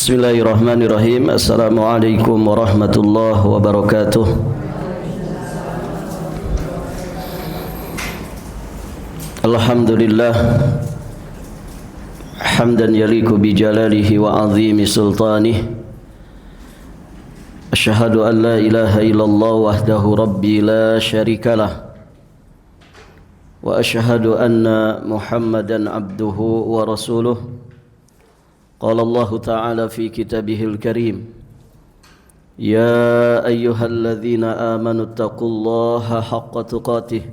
Bismillahirrahmanirrahim. Assalamualaikum warahmatullahi wabarakatuh. Alhamdulillah hamdan yaliku bi jalalihi wa azimi sultanih. Asyhadu an la ilaha illallah wahdahu rabbi la syarikalah. Wa asyhadu anna Muhammadan abduhu wa rasuluh. قال الله تعالى في كتابه الكريم يا أيها الذين آمنوا اتقوا الله حق تقاته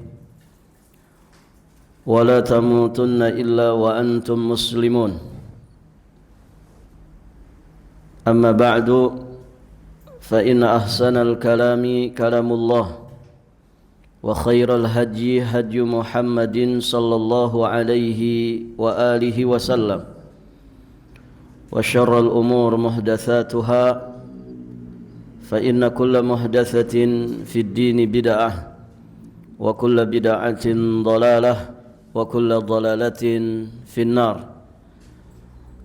ولا تموتن إلا وأنتم مسلمون أما بعد فإن أحسن الكلام كلام الله وخير الهدي هدي محمد صلى الله عليه وآله وسلم وشر الأمور محدثاتها فإن كل محدثة في الدين بدعة وكل بدعة ضلالة وكل ضلالة في النار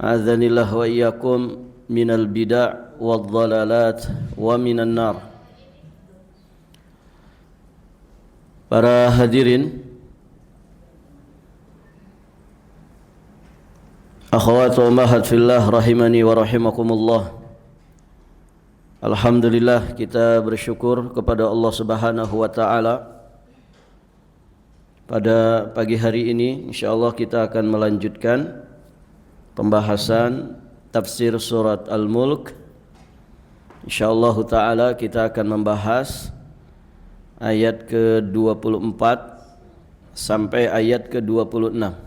أعاذني الله وإياكم من البدع والضلالات ومن النار. Para hadirin, akhwat wa ummahat fillah rahimani wa rahimakumullah. Alhamdulillah, kita bersyukur kepada Allah Subhanahu wa taala. Pada pagi hari ini insyaallah kita akan melanjutkan pembahasan tafsir surat Al-Mulk. Insyaallah taala kita akan membahas ayat ke-24 sampai ayat ke-26.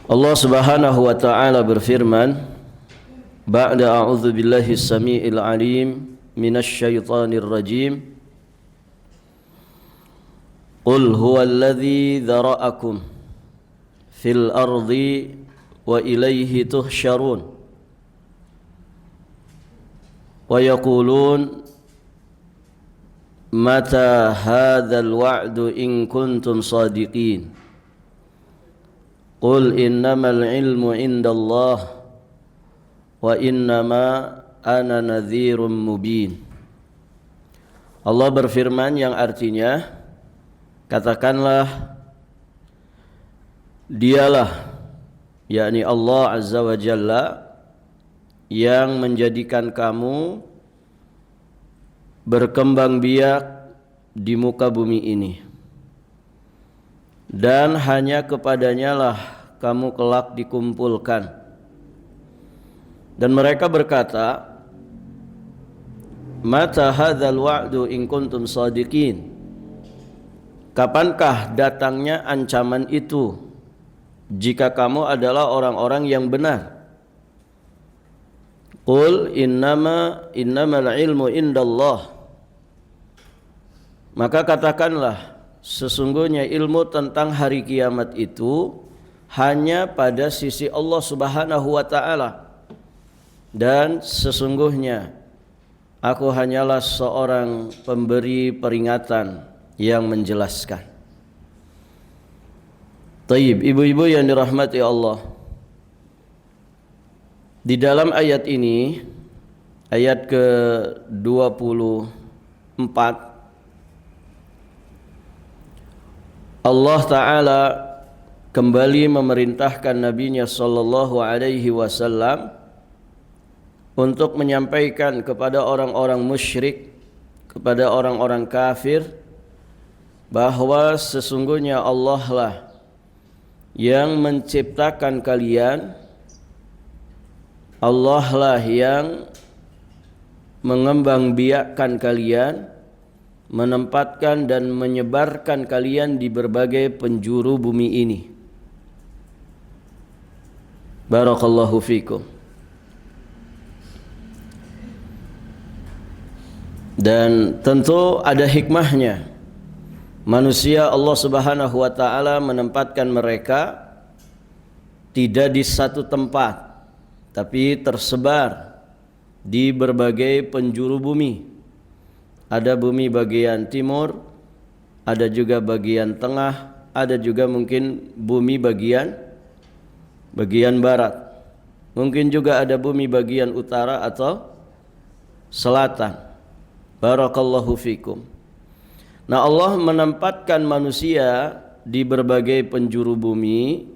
Allah Subhanahu wa taala berfirman, ba'da a'udzu billahi samii'il 'aliim minasy syaithaanir rajiim. Qul huwallazi dzara'akum fil ardi wa ilaihi tuhsyarun. Wa yaqulun mata hadzal wa'du in kuntum shadiqin. Qul innamal ilmu indallah wa innama ana nadhirum mubin. Allah berfirman yang artinya, katakanlah, dialah, yakni Allah Azza wa Jalla, yang menjadikan kamu berkembang biak di muka bumi ini, dan hanya kepadanya lah kamu kelak dikumpulkan. Dan mereka berkata, mata hadzal wa'du in kuntum shadiqin. Kapankah datangnya ancaman itu jika kamu adalah orang-orang yang benar? Qul innamal ilmu indallah. Maka katakanlah, sesungguhnya ilmu tentang hari kiamat itu hanya pada sisi Allah Subhanahu wa taala, dan sesungguhnya aku hanyalah seorang pemberi peringatan yang menjelaskan. Taib, ibu-ibu yang dirahmati Allah, di dalam ayat ini, ayat ke-24, Allah Ta'ala kembali memerintahkan Nabi-Nya sallallahu alaihi wasallam untuk menyampaikan kepada orang-orang musyrik, kepada orang-orang kafir, bahwa sesungguhnya Allah lah yang menciptakan kalian, Allah lah yang mengembangbiakkan kalian, menempatkan dan menyebarkan kalian di berbagai penjuru bumi ini. Barakallahu fikum. Dan tentu ada hikmahnya. Manusia Allah Subhanahu wa taala menempatkan mereka tidak di satu tempat, tapi tersebar di berbagai penjuru bumi. Ada bumi bagian timur, ada juga bagian tengah, ada juga mungkin bumi bagian bagian barat. Mungkin juga ada bumi bagian utara atau selatan. Barakallahu fikum. Nah, Allah menempatkan manusia di berbagai penjuru bumi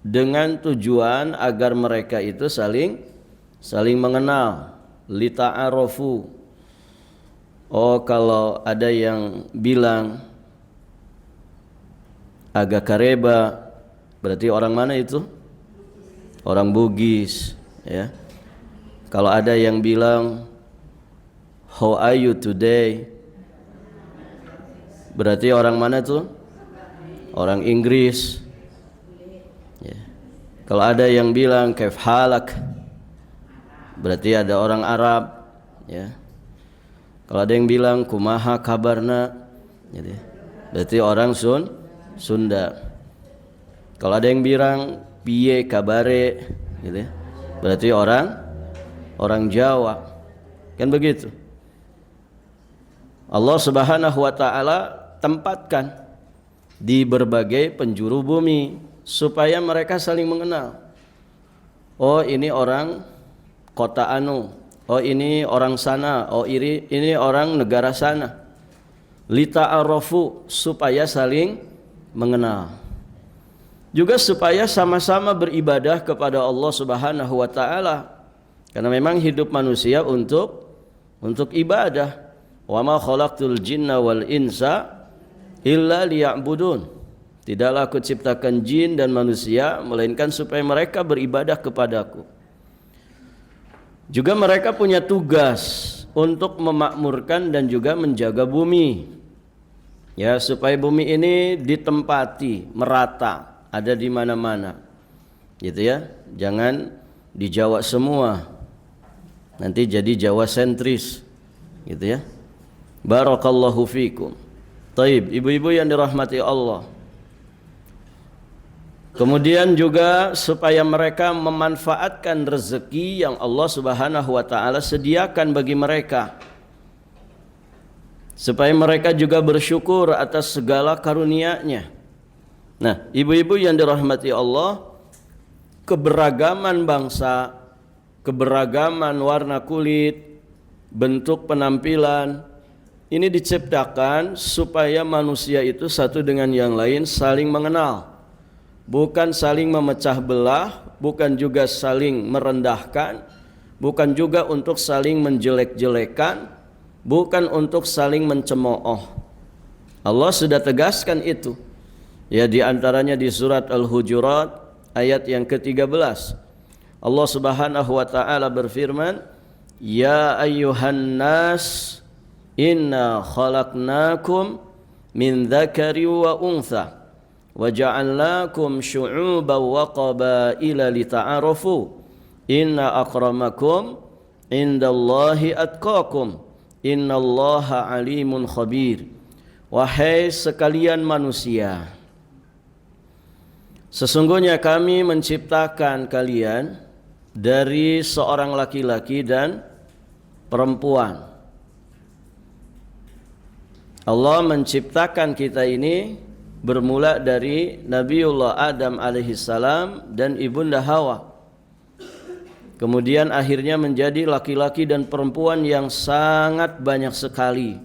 dengan tujuan agar mereka itu saling mengenal, lita'arofu. Oh, kalau ada yang bilang agak kareba, berarti orang mana itu? Orang Bugis, ya. Kalau ada yang bilang how are you today, berarti orang mana tuh? Orang Inggris. Ya. Kalau ada yang bilang kaif halak, berarti ada orang Arab, ya. Kalau ada yang bilang kumaha kabarna, jadi berarti orang Sunda. Kalau ada yang bilang piye kabare, gitu ya, berarti orang Jawa. Kan begitu. Allah Subhanahu wa taala tempatkan di berbagai penjuru bumi supaya mereka saling mengenal. Oh, ini orang kota anu. Oh, ini orang sana. Oh, ini orang negara sana. Lita'arofu, supaya saling mengenal. Juga supaya sama-sama beribadah kepada Allah Subhanahu wa taala. Karena memang hidup manusia untuk ibadah. Wa ma khalaqtul jinna wal insa illa liya'budun. Tidaklah aku ciptakan jin dan manusia melainkan supaya mereka beribadah kepadaku. Juga mereka punya tugas untuk memakmurkan dan juga menjaga bumi. Ya, supaya bumi ini ditempati merata, ada di mana-mana. Gitu ya. Jangan di Jawa semua. Nanti jadi Jawa sentris. Gitu ya. Barakallahu fikum. Taib, ibu-ibu yang dirahmati Allah. Kemudian juga supaya mereka memanfaatkan rezeki yang Allah Subhanahu wa taala sediakan bagi mereka. Supaya mereka juga bersyukur atas segala karunia-Nya. Nah, ibu-ibu yang dirahmati Allah, keberagaman bangsa, keberagaman warna kulit, bentuk penampilan, ini diciptakan supaya manusia itu satu dengan yang lain saling mengenal. Bukan saling memecah belah, bukan juga saling merendahkan, bukan juga untuk saling menjelek-jelekan, bukan untuk saling mencemooh. Allah sudah tegaskan itu. Ya, di antaranya di surat Al-Hujurat ayat yang ke-13. Allah Subhanahu wa taala berfirman, "Ya ayyuhan nas, inna khalaqnakum min dzakari wa untha wa ja'alnakum syu'uban wa qabaila lita'arafu. Inna akramakum indallahi atqakum. Innallaha alimun khabir." Wahai sekalian manusia, sesungguhnya kami menciptakan kalian dari seorang laki-laki dan perempuan. Allah menciptakan kita ini bermula dari Nabiullah Adam alaihissalam dan ibunda Hawa. Kemudian akhirnya menjadi laki-laki dan perempuan yang sangat banyak sekali.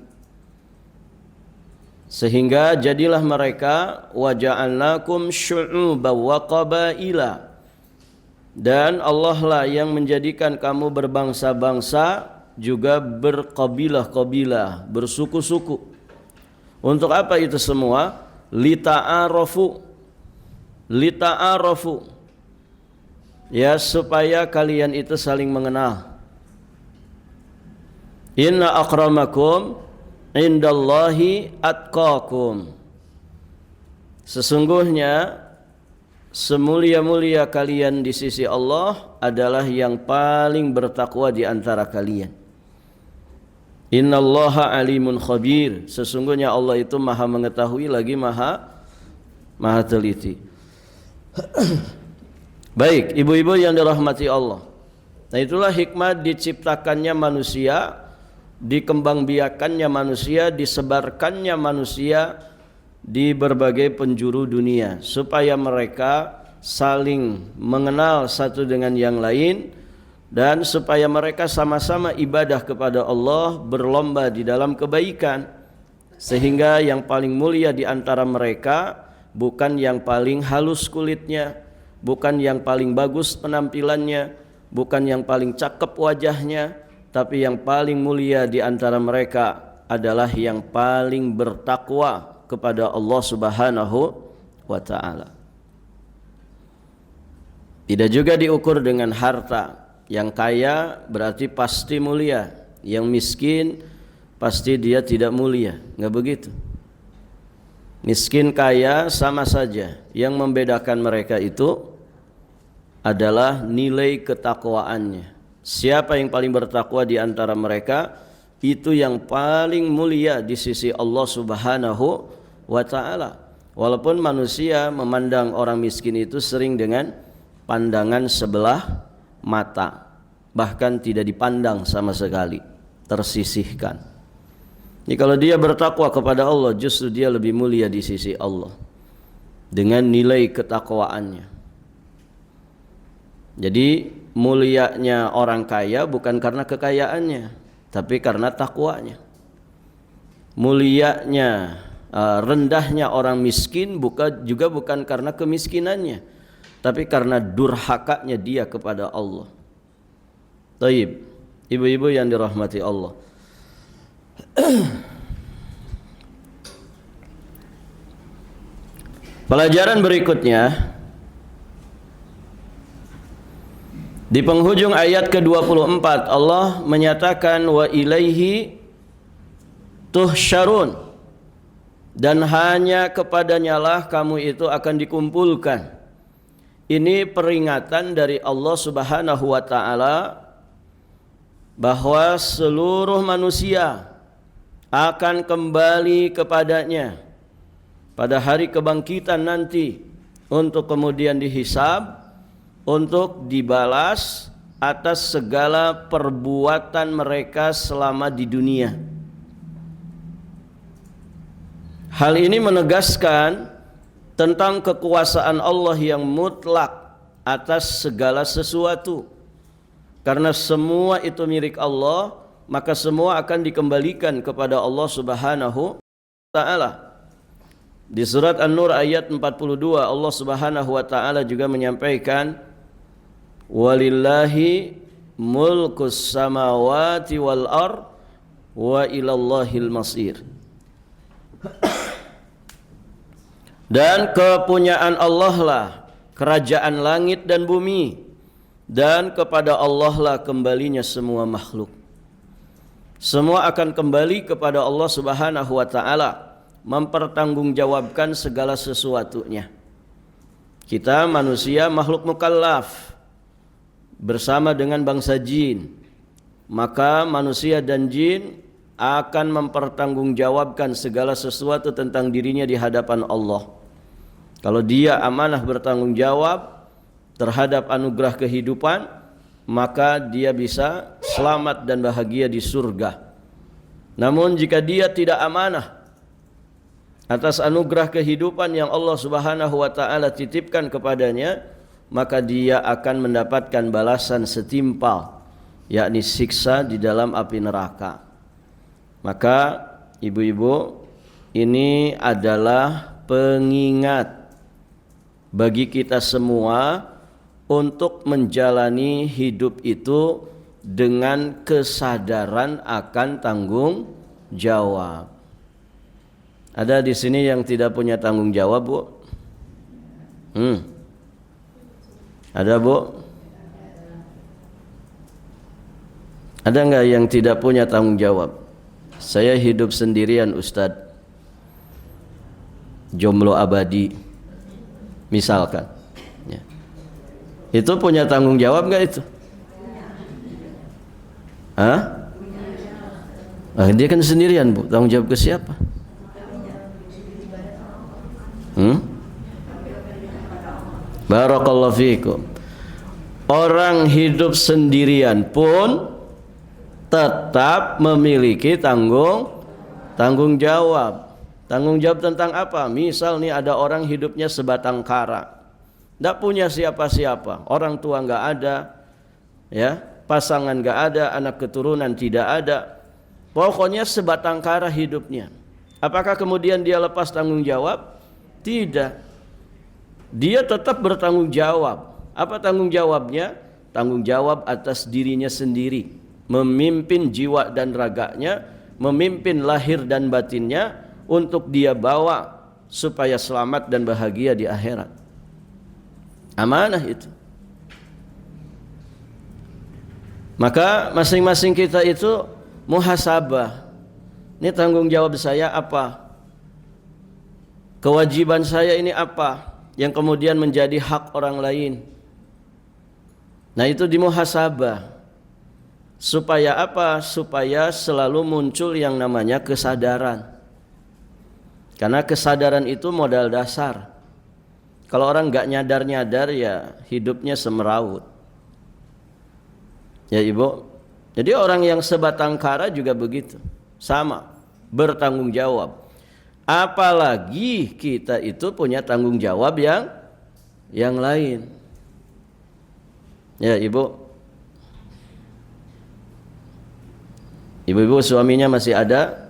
Sehingga jadilah mereka wa ja'alnakum syu'uban wa qabaila. Dan Allah lah yang menjadikan kamu berbangsa-bangsa juga berkabilah-kabilah, bersuku-suku. Untuk apa itu semua? Lita'arafu. Lita'arafu. Ya, supaya kalian itu saling mengenal. Inna akramakum indallahi atqakum. Sesungguhnya semulia-mulia kalian di sisi Allah adalah yang paling bertakwa di antara kalian. Innallaha alimun khabir. Sesungguhnya Allah itu maha mengetahui lagi maha teliti. Baik, ibu-ibu yang dirahmati Allah. Nah, itulah hikmah diciptakannya manusia, dikembangbiakannya manusia, disebarkannya manusia di berbagai penjuru dunia, supaya mereka saling mengenal satu dengan yang lain, dan supaya mereka sama-sama ibadah kepada Allah, berlomba di dalam kebaikan, sehingga yang paling mulia di antara mereka bukan yang paling halus kulitnya, bukan yang paling bagus penampilannya, bukan yang paling cakep wajahnya, tapi yang paling mulia di antara mereka adalah yang paling bertakwa kepada Allah Subhanahu wa ta'ala. Tidak juga diukur dengan harta. Yang kaya berarti pasti mulia, yang miskin pasti dia tidak mulia. Enggak begitu. Miskin kaya sama saja. Yang membedakan mereka itu adalah nilai ketakwaannya. Siapa yang paling bertakwa di antara mereka, itu yang paling mulia di sisi Allah Subhanahu wa ta'ala. Walaupun manusia memandang orang miskin itu sering dengan pandangan sebelah mata, bahkan tidak dipandang sama sekali, tersisihkan. Jadi kalau dia bertakwa kepada Allah, justru dia lebih mulia di sisi Allah dengan nilai ketakwaannya. Jadi mulianya orang kaya bukan karena kekayaannya, tapi karena takwanya. Mulianya, rendahnya orang miskin juga bukan karena kemiskinannya, tapi karena durhakanya dia kepada Allah. Taib, ibu-ibu yang dirahmati Allah. Pelajaran berikutnya, di penghujung ayat ke-24 Allah menyatakan wa ilaihi tuhsyarun, dan hanya kepadanya lah kamu itu akan dikumpulkan. Ini peringatan dari Allah Subhanahu wa ta'ala bahwa seluruh manusia akan kembali kepadanya pada hari kebangkitan nanti untuk kemudian dihisab, untuk dibalas atas segala perbuatan mereka selama di dunia. Hal ini menegaskan tentang kekuasaan Allah yang mutlak atas segala sesuatu. Karena semua itu milik Allah, maka semua akan dikembalikan kepada Allah Subhanahu wa ta'ala. Di surat An-Nur ayat 42 Allah Subhanahu wa ta'ala juga menyampaikan, walillahi mulkus samawati wal ard wa ilallahil masir. Dan kepunyaan Allah lah kerajaan langit dan bumi, dan kepada Allah lah kembalinya semua makhluk. Semua akan kembali kepada Allah Subhanahu wa ta'ala, mempertanggungjawabkan segala sesuatunya. Kita manusia makhluk mukallaf bersama dengan bangsa jin, maka manusia dan jin akan mempertanggungjawabkan segala sesuatu tentang dirinya di hadapan Allah. Kalau dia amanah bertanggung jawab terhadap anugerah kehidupan, maka dia bisa selamat dan bahagia di surga. Namun jika dia tidak amanah atas anugerah kehidupan yang Allah Subhanahu wa ta'ala titipkan kepadanya, maka dia akan mendapatkan balasan setimpal, yakni siksa di dalam api neraka. Maka ibu-ibu, ini adalah pengingat bagi kita semua untuk menjalani hidup itu dengan kesadaran akan tanggung jawab. Ada di sini yang tidak punya tanggung jawab, Bu? Ada, Bu? Ada enggak yang tidak punya tanggung jawab? Saya hidup sendirian, Ustadz. Jomblo abadi, misalkan. Ya. Itu punya tanggung jawab enggak itu? Hah? Dia kan sendirian, Bu. Tanggung jawab ke siapa? Barakallahu fiikum. Orang hidup sendirian pun tetap memiliki tanggung jawab. Tanggung jawab tentang apa? Misal nih ada orang hidupnya sebatang kara, Tidak punya siapa-siapa, orang tua nggak ada, ya, pasangan nggak ada, anak keturunan tidak ada. Pokoknya sebatang kara hidupnya. Apakah kemudian dia lepas tanggung jawab? Tidak. Dia tetap bertanggung jawab. Apa tanggung jawabnya? Tanggung jawab atas dirinya sendiri, memimpin jiwa dan raganya, memimpin lahir dan batinnya untuk dia bawa supaya selamat dan bahagia di akhirat. Amanah itu. Maka masing-masing kita itu muhasabah. Ini tanggung jawab saya apa? Kewajiban saya ini apa? Yang kemudian menjadi hak orang lain. Nah, itu dimuhasabah. Supaya apa? Supaya selalu muncul yang namanya kesadaran. Karena kesadaran itu modal dasar. Kalau orang nggak nyadar-nyadar, ya hidupnya semeraut. Ya Ibu. Jadi orang yang sebatang kara juga begitu. Sama, bertanggung jawab. Apalagi kita itu punya tanggung jawab yang lain. Ya Ibu. Ibu-ibu suaminya masih ada?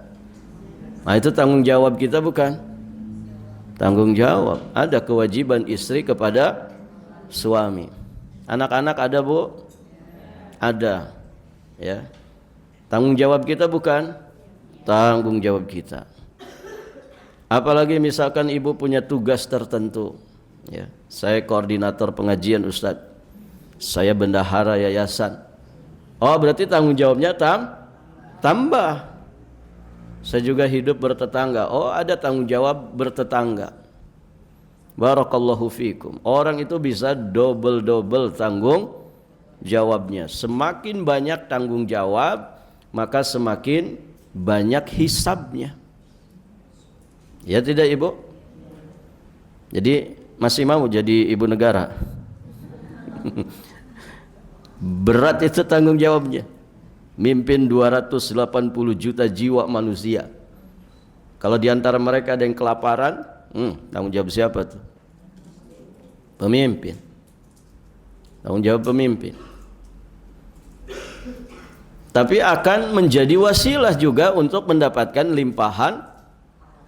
Nah, itu tanggung jawab kita bukan? Tanggung jawab, ada kewajiban istri kepada suami. Anak-anak ada, Bu? Ada. Ya. Tanggung jawab kita bukan? Tanggung jawab kita. Apalagi misalkan ibu punya tugas tertentu. Ya, saya koordinator pengajian Ustadz. Saya bendahara yayasan. Oh, berarti tanggung jawabnya tambah. Saya juga hidup bertetangga. Oh, ada tanggung jawab bertetangga. Barakallahu fikum. Orang itu bisa double tanggung jawabnya. Semakin banyak tanggung jawab, maka semakin banyak hisabnya. Ya tidak Ibu? Jadi masih mau jadi ibu negara? Berat itu tanggung jawabnya. Mimpin 280 juta jiwa manusia. Kalau diantara mereka ada yang kelaparan, tanggung jawab siapa tuh? Pemimpin. Tanggung jawab pemimpin. Tapi akan menjadi wasilah juga untuk mendapatkan limpahan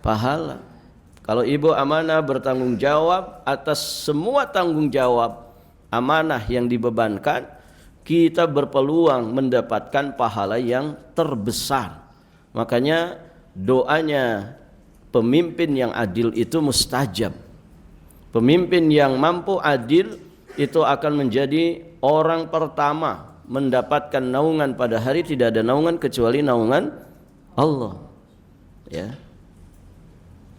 pahala. Kalau ibu amanah bertanggung jawab atas semua tanggung jawab amanah yang dibebankan, kita berpeluang mendapatkan pahala yang terbesar. Makanya doanya pemimpin yang adil itu mustajab. Pemimpin yang mampu adil itu akan menjadi orang pertama mendapatkan naungan pada hari tidak ada naungan kecuali naungan Allah.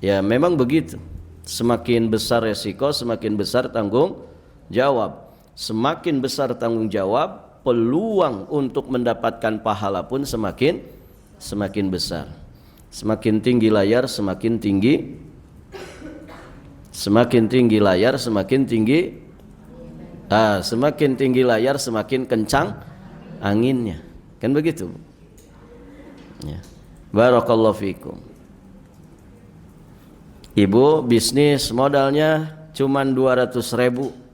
Ya memang begitu. Semakin besar resiko, semakin besar tanggung jawab. Semakin besar tanggung jawab, peluang untuk mendapatkan pahala pun semakin besar. Semakin tinggi layar, semakin tinggi. Semakin tinggi layar, semakin tinggi. Semakin tinggi layar, semakin kencang anginnya. Kan begitu? Ya. Barakallahu fikum. Ibu bisnis modalnya cuma 200.000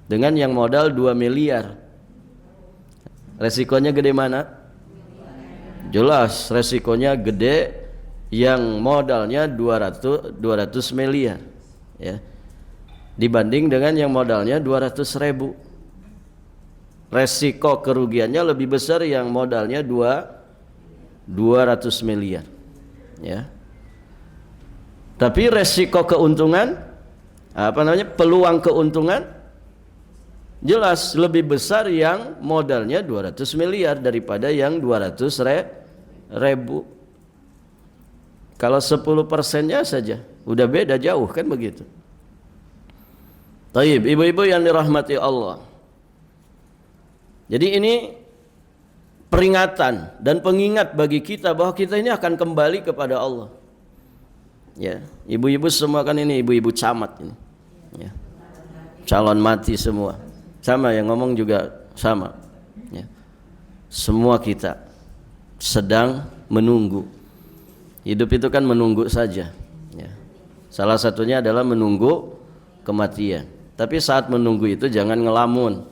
dengan yang modal 2 miliar. Resikonya gede mana? Jelas resikonya gede yang modalnya 200 miliar ya. Dibanding dengan yang modalnya 200.000. Resiko kerugiannya lebih besar yang modalnya 200 miliar ya. Tapi resiko keuntungan peluang keuntungan jelas lebih besar yang modalnya 200 miliar daripada yang 200.000. Kalau 10%-nya saja udah beda jauh kan begitu. Taib, ibu-ibu yang dirahmati Allah. Jadi ini peringatan dan pengingat bagi kita bahwa kita ini akan kembali kepada Allah. Ya, ibu-ibu semua kan ini ibu-ibu camat ini. Ya. Calon mati semua. Sama yang ngomong juga sama. Ya. Semua kita sedang menunggu. Hidup itu kan menunggu saja. Ya. Salah satunya adalah menunggu kematian. Tapi saat menunggu itu jangan ngelamun.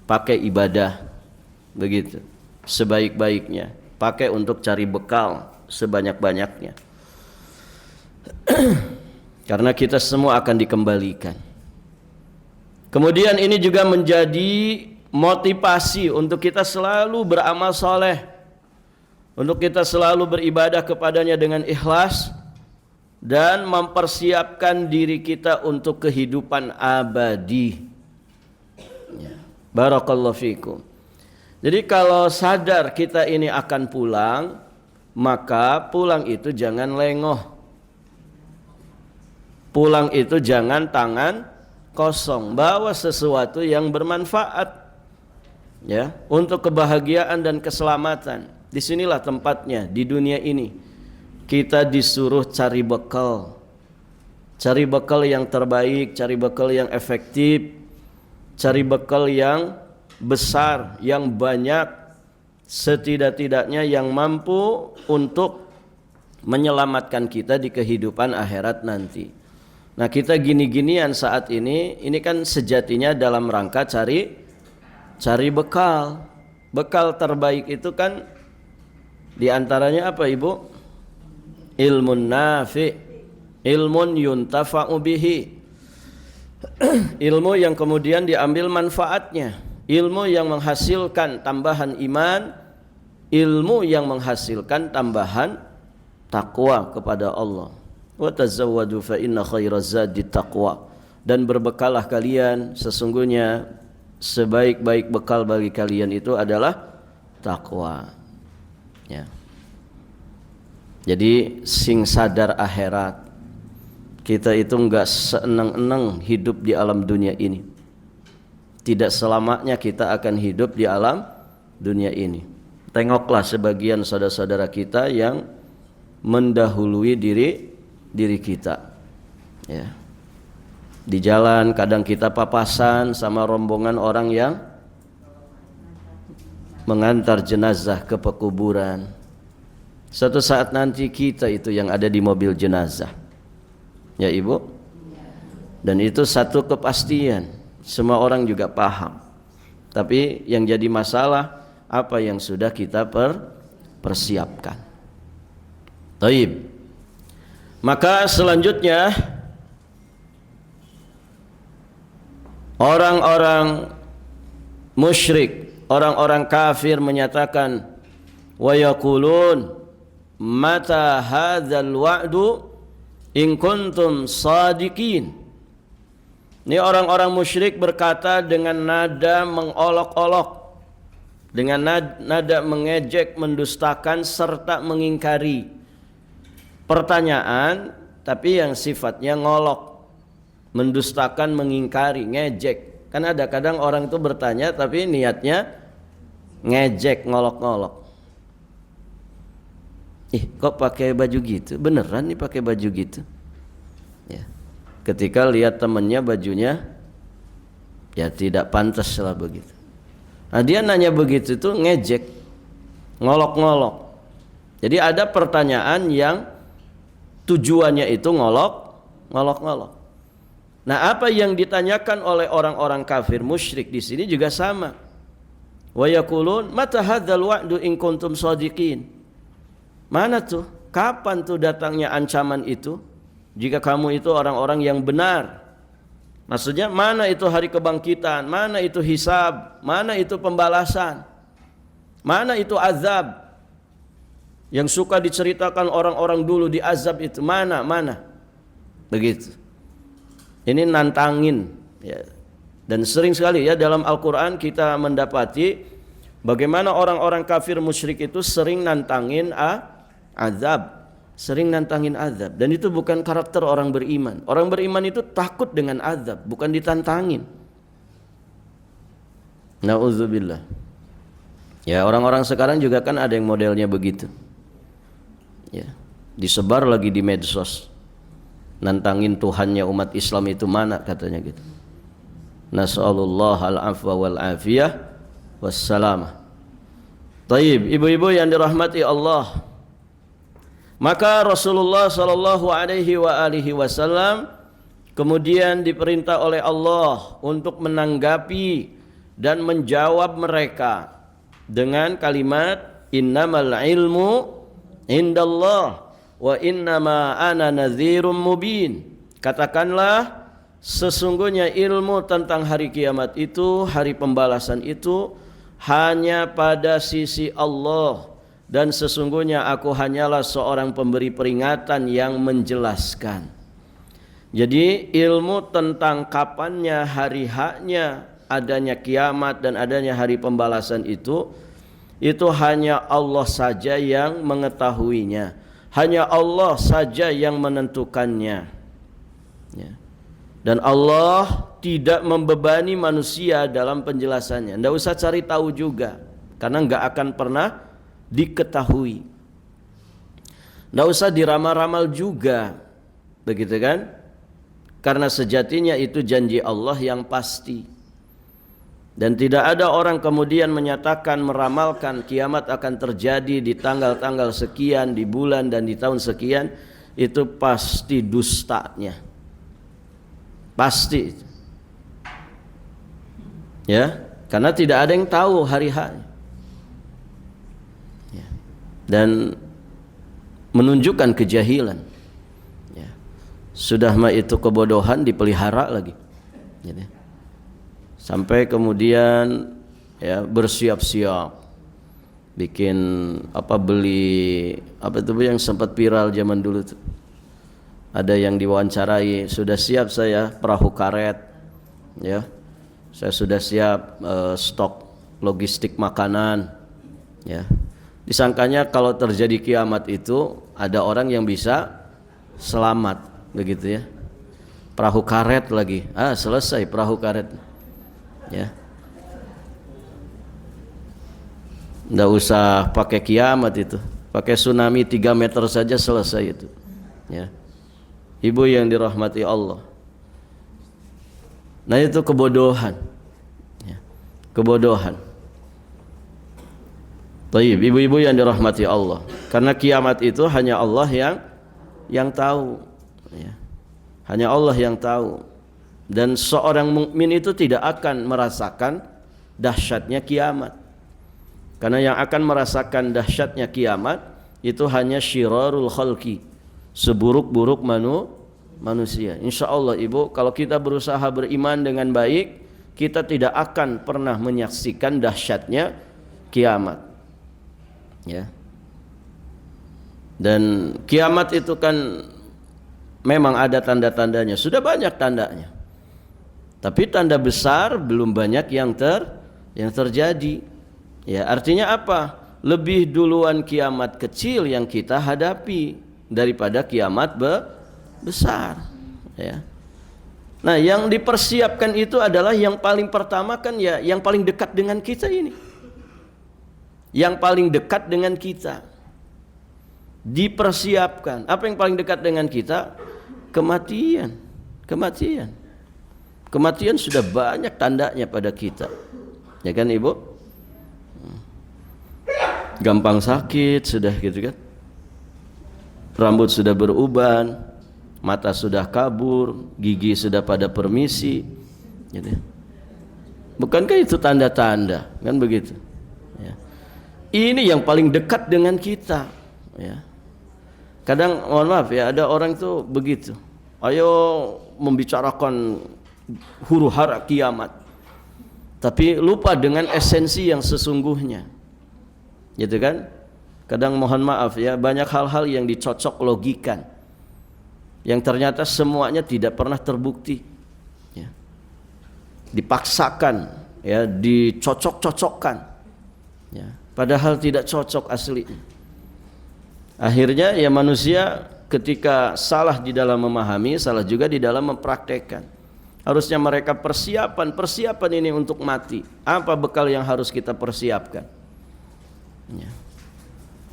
Pakai ibadah. Begitu. Sebaik-baiknya. Pakai untuk cari bekal sebanyak-banyaknya. Karena kita semua akan dikembalikan. Kemudian ini juga menjadi motivasi untuk kita selalu beramal soleh, untuk kita selalu beribadah kepadanya dengan ikhlas dan mempersiapkan diri kita untuk kehidupan abadi. Ya. Barakallahu fikum. Jadi kalau sadar kita ini akan pulang, maka pulang itu jangan lengoh. Pulang itu jangan tangan kosong, bawa sesuatu yang bermanfaat, ya, untuk kebahagiaan dan keselamatan. Disinilah tempatnya di dunia ini. Kita disuruh cari bekal yang terbaik, cari bekal yang efektif, cari bekal yang besar, yang banyak, setidak-tidaknya yang mampu untuk menyelamatkan kita di kehidupan akhirat nanti. Nah, kita gini-ginian saat ini kan sejatinya dalam rangka cari bekal. Bekal terbaik itu kan diantaranya apa, Ibu? Ilmun nafi', ilmun yuntafa'u bihi. Ilmu yang kemudian diambil manfaatnya, ilmu yang menghasilkan tambahan iman, ilmu yang menghasilkan tambahan takwa kepada Allah. Wa tazawwadu fa inna khairaz zadi taqwa. Dan berbekalah kalian, sesungguhnya sebaik-baik bekal bagi kalian itu adalah takwa. Ya. Jadi sing sadar akhirat. Kita itu enggak seeneng-eneng hidup di alam dunia ini. Tidak selamanya kita akan hidup di alam dunia ini. Tengoklah sebagian saudara-saudara kita yang mendahului diri kita. Ya. Di jalan kadang kita papasan sama rombongan orang yang mengantar jenazah ke pekuburan. Suatu saat nanti kita itu yang ada di mobil jenazah. Ya, Ibu. Dan itu satu kepastian. Semua orang juga paham. Tapi yang jadi masalah apa yang sudah kita persiapkan. Taib. Maka selanjutnya orang-orang musyrik, orang-orang kafir menyatakan wa yaqulun mata hadzal wa'du in kuntum sadiqin. Ini orang-orang musyrik berkata dengan nada mengolok-olok, dengan nada mengejek, mendustakan serta mengingkari pertanyaan, tapi yang sifatnya ngolok, mendustakan, mengingkari, ngejek. Kan ada kadang orang itu bertanya tapi niatnya ngejek, ngolok-ngolok. Kok pakai baju gitu? Beneran nih pakai baju gitu? Ya. Ketika lihat temannya bajunya, ya tidak pantas lah begitu. Nah, dia nanya begitu tuh ngejek, ngolok-ngolok. Jadi ada pertanyaan yang tujuannya itu ngolok-ngolok. Nah, apa yang ditanyakan oleh orang-orang kafir musyrik di sini juga sama. Wa yaqulun mata hadzal wa'du in kuntum shadiqin. Mana tuh? Kapan tuh datangnya ancaman itu? Jika kamu itu orang-orang yang benar. Maksudnya mana itu hari kebangkitan? Mana itu hisab? Mana itu pembalasan? Mana itu azab? Yang suka diceritakan orang-orang dulu di azab itu mana? Begitu. Ini nantangin, ya. Dan sering sekali ya dalam Al-Quran kita mendapati bagaimana orang-orang kafir musyrik itu sering nantangin azab, sering nantangin azab. Dan itu bukan karakter orang beriman. Orang beriman itu takut dengan azab, bukan ditantangin. Nauzubillah. Ya, orang-orang sekarang juga kan ada yang modelnya begitu. Ya, disebar lagi di medsos. Nantangin Tuhannya umat Islam itu mana katanya gitu. Nas'alullah al-afwa wal afiyah wassalamah. Taib, ibu-ibu yang dirahmati Allah. Maka Rasulullah sallallahu alaihi wa alihi wasallam kemudian diperintah oleh Allah untuk menanggapi dan menjawab mereka dengan kalimat innamal ilmu indallah wa innama ana nadhirum mubin. Katakanlah, sesungguhnya ilmu tentang hari kiamat itu, hari pembalasan itu hanya pada sisi Allah, dan sesungguhnya aku hanyalah seorang pemberi peringatan yang menjelaskan. Jadi ilmu tentang kapannya hari haknya adanya kiamat dan adanya hari pembalasan itu hanya Allah saja yang mengetahuinya, hanya Allah saja yang menentukannya, ya. Dan Allah tidak membebani manusia dalam penjelasannya. Tidak usah cari tahu juga, karena nggak akan pernah diketahui. Tidak usah diramal-ramal juga, begitu kan? Karena sejatinya itu janji Allah yang pasti. Dan tidak ada orang kemudian menyatakan, meramalkan kiamat akan terjadi di tanggal-tanggal sekian, di bulan dan di tahun sekian. Itu pasti dustanya. Pasti, ya, karena tidak ada yang tahu hari H, ya. Dan menunjukkan kejahilan, ya. Sudah mah itu kebodohan dipelihara lagi, jadi, sampai kemudian ya bersiap-siap bikin beli itu yang sempat viral zaman dulu tuh. Ada yang diwawancarai, sudah siap saya perahu karet, ya, saya sudah siap stok logistik makanan, ya. Disangkanya kalau terjadi kiamat itu ada orang yang bisa selamat, begitu ya. Perahu karet lagi, selesai perahu karet, ya. Nggak usah pakai kiamat itu, pakai tsunami 3 meter saja selesai itu, ya. Ibu yang dirahmati Allah. Nah itu kebodohan, ya. Kebodohan. Baik, ibu-ibu yang dirahmati Allah. Karena kiamat itu hanya Allah yang tahu, ya. Hanya Allah yang tahu. Dan seorang mukmin itu tidak akan merasakan dahsyatnya kiamat. Karena yang akan merasakan dahsyatnya kiamat itu hanya syirarul khalqi, seburuk-buruk manusia. Insya Allah ibu, kalau kita berusaha beriman dengan baik, kita tidak akan pernah menyaksikan dahsyatnya kiamat, ya. Dan kiamat itu kan memang ada tanda-tandanya, sudah banyak tandanya. Tapi tanda besar belum banyak yang terjadi. Ya, artinya apa? Lebih duluan kiamat kecil yang kita hadapi daripada kiamat besar, ya. Nah, yang dipersiapkan itu adalah yang paling pertama kan ya, yang paling dekat dengan kita ini. Yang paling dekat dengan kita dipersiapkan. Apa yang paling dekat dengan kita? Kematian. Kematian sudah banyak tandanya pada kita, ya kan ibu? Gampang sakit sudah, gitu kan? Rambut sudah beruban, mata sudah kabur, gigi sudah pada permisi, gitu. Bukankah itu tanda-tanda, kan begitu, ya. Ini yang paling dekat dengan kita, ya. Kadang mohon maaf ya, ada orang tuh begitu, ayo membicarakan huru hara kiamat, tapi lupa dengan esensi yang sesungguhnya, gitu kan? Kadang mohon maaf ya, banyak hal-hal yang dicocok logikan, yang ternyata semuanya tidak pernah terbukti, ya. Dipaksakan, ya, dicocok-cocokkan, ya, padahal tidak cocok aslinya. Akhirnya ya manusia ketika salah di dalam memahami, salah juga di dalam mempraktekkan. Harusnya mereka persiapan ini untuk mati. Apa bekal yang harus kita persiapkan? Ya.